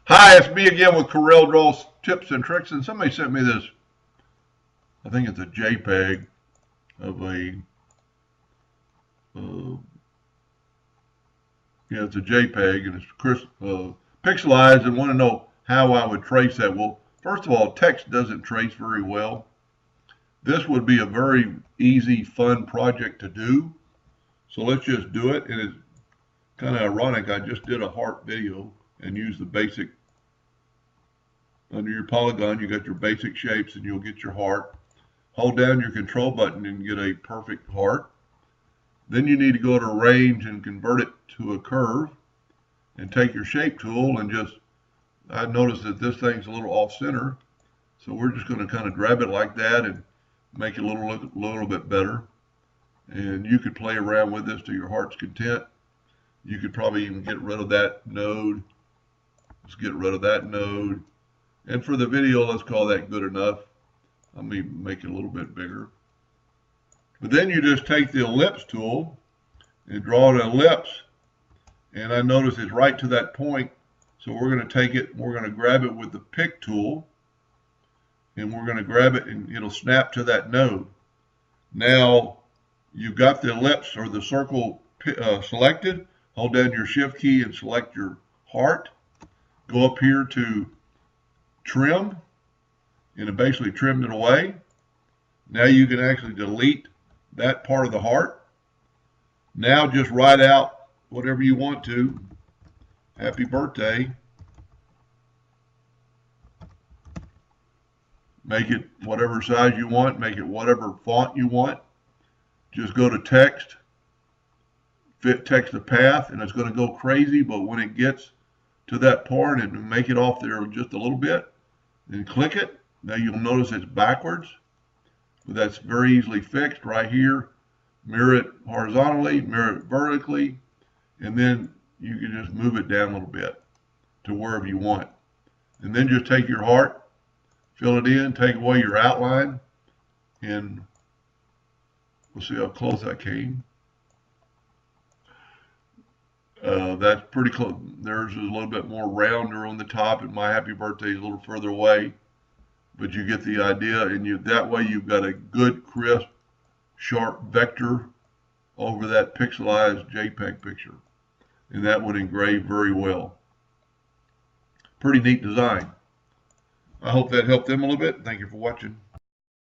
Hi, it's me again with Corel Draw tips and tricks, and somebody sent me this. I think it's a JPEG of a. Uh, yeah, it's a JPEG, and it's pixelized, and want to know how I would trace that. Well, first of all, text doesn't trace very well. This would be a very easy, fun project to do. So let's just do it. And it's kind of ironic. I just did a heart video and used the basic. Under your polygon, you got your basic shapes, and you'll get your heart. Hold down your control button and get a perfect heart. Then you need to go to range and convert it to a curve, and take your shape tool and just, I noticed that this thing's a little off center, so we're just going to kind of grab it like that and make it look a little bit better. And you could play around with this to your heart's content. You could probably even get rid of that node. Let's get rid of that node. And for the video, let's call that good enough. Let me make it a little bit bigger. But then you just take the ellipse tool and draw an ellipse. And I notice it's right to that point. So we're going to take it, we're going to grab it with the pick tool. And we're going to grab it and it'll snap to that node. Now you've got the ellipse or the circle selected. Hold down your shift key and select your heart. Go up here to trim, and it basically trimmed it away. Now you can actually delete that part of the heart. Now just write out whatever you want to. Happy birthday. Make it whatever size you want. Make it whatever font you want. Just go to text, fit text to path, and it's going to go crazy. But when it gets to that part and make it off there just a little bit, and click it. Now you'll notice it's backwards, but that's very easily fixed right here. Mirror it horizontally, mirror it vertically, and then you can just move it down a little bit to wherever you want. And then just take your heart, fill it in, take away your outline, and we'll see how close that came. That's pretty close. Theirs is a little bit more rounder on the top, and my happy birthday is a little further away. But you get the idea, and that way you've got a good, crisp, sharp vector over that pixelized JPEG picture. And that would engrave very well. Pretty neat design. I hope that helped them a little bit. Thank you for watching.